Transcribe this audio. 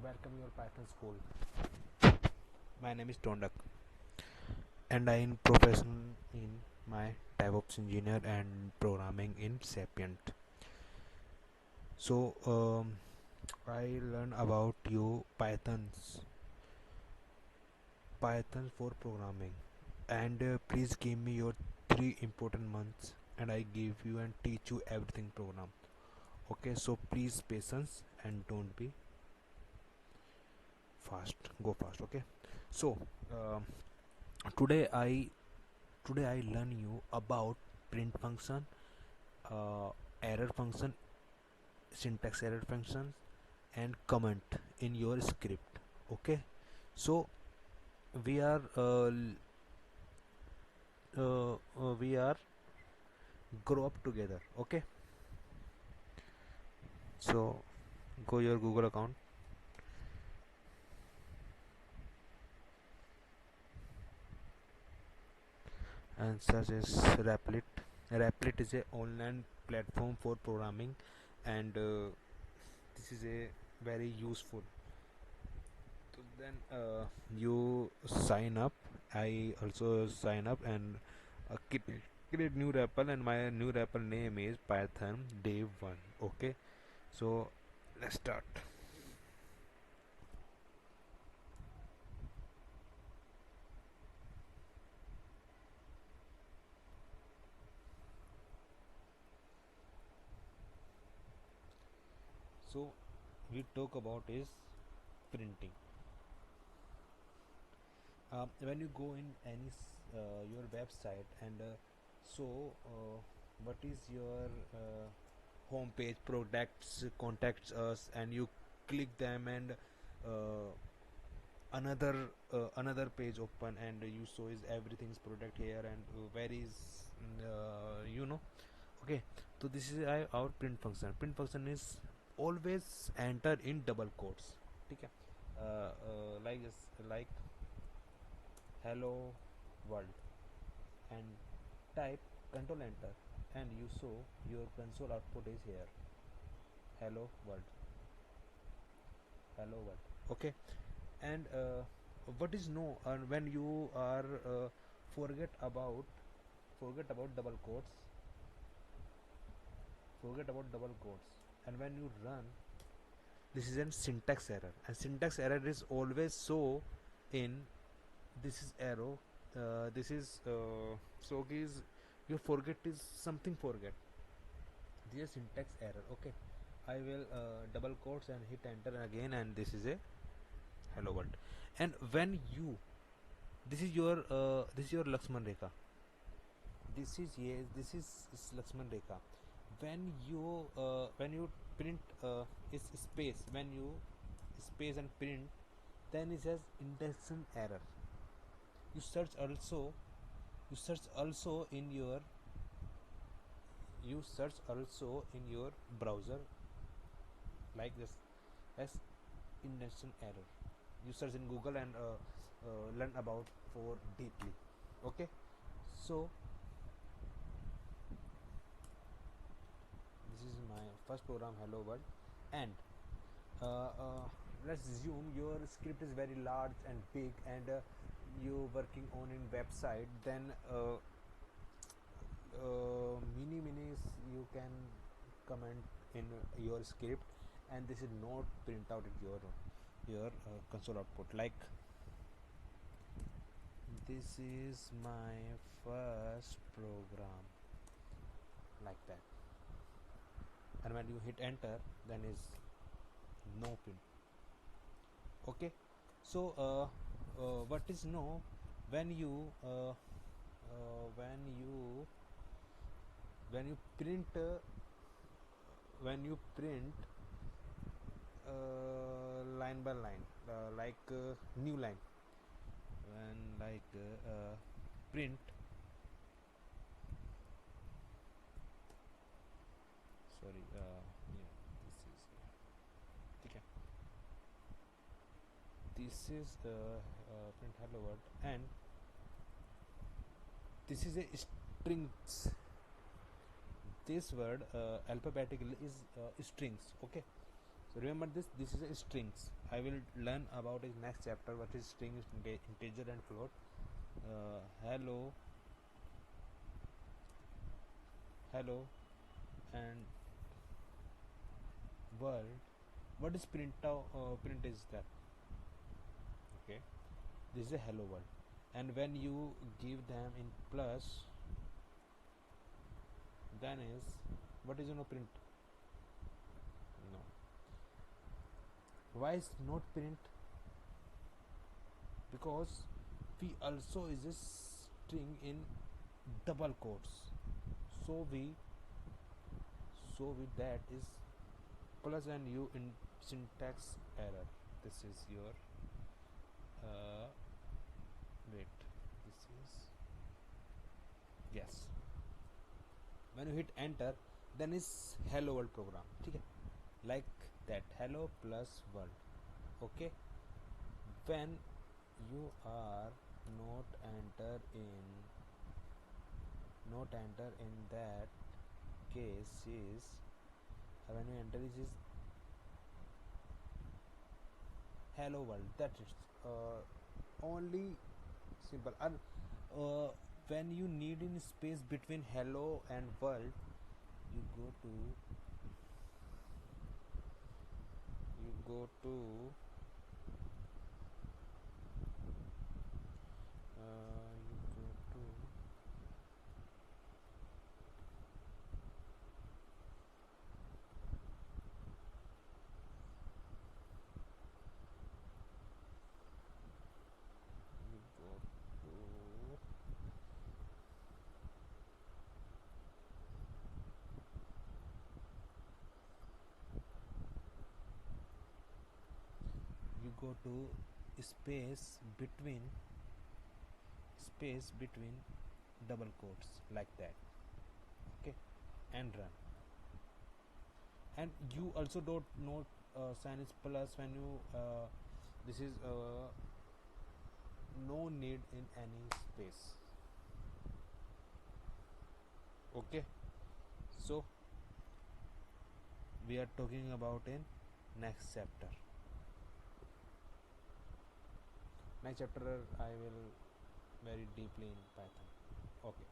welcome your Python school. My name is Tondak, and I am professional in my DevOps engineer and programming in Sapient. So I learn about you Python for programming, and please give me your 3 important months, and I give you and teach you everything program. Okay, so please patience and don't be fast. Go fast. Okay, so. Um today I today I learn you about print function, uh, error function, syntax error functions, and comment in your script. Okay, so we are we are grow up together. Okay, so go your Google account and search as Replit. Replit is a online platform for programming, and this is a very useful. So then you sign up. I also sign up and create new REPL, and my new REPL name is Python Day 1. Okay, so let's start. So we talk about is printing. When you go in any your website, and what is your home page, products, contacts us, and you click them, and uh, another page open, and you show is everything's product here, and where is okay. So this is our print function is always enter in double quotes. Okay, like this, like hello world, and type control enter, and you show your console output is here, hello world, hello world. Okay, and what is no, and when you are forget about forget about double quotes, forget about double quotes, and when you run, this is a syntax error, and syntax error is always so in this is arrow, this is so is your forget is something forget, this is syntax error. Okay, I will double quotes and hit enter again, and this is a hello world. And when you, this is your Lakshman Rekha, this is, yes, this is Lakshman Rekha. When you print is space, when you space and print, then it says indentation error. You search also, you search also in your you search also in your browser like this as indentation error. You search in Google and learn about for deeply. Okay, so this is my first program, hello world. And uh, uh, let's assume your script is very large and big, and you working on in website, then mini you can comment in your script, and this is not print out in your console output. Like this is my first program, like that. And when you hit enter, then is no print. Okay, so what is no, when you when you print when you print line by line, like new line, when like print, sorry, yeah, this is okay, this is print hello world, and this is a strings. This word alphabetically is strings. Okay, So remember this. This is a strings. I will learn about it next chapter. What is string, integer and float. Hello, hello, and world. What is print out? Print is that. Okay. This is a hello world. And when you give them in plus, then is what is print? No. Why is not print? Because we also is a string in double quotes. So we that is plus and u in syntax error. This is your wait. This is yes. When you hit enter, then is hello world program. Okay, like that. Hello plus world. Okay. When you are not enter in that case is when you enter is hello world. That is only simple. And when you need in space between hello and world, you go to you go to you go to you go to space between double quotes like that. Okay, and run. And you also don't note sign is plus when you this is no need in any space. Okay, so we are talking about in next chapter. Next chapter I will very deeply in Python. Okay.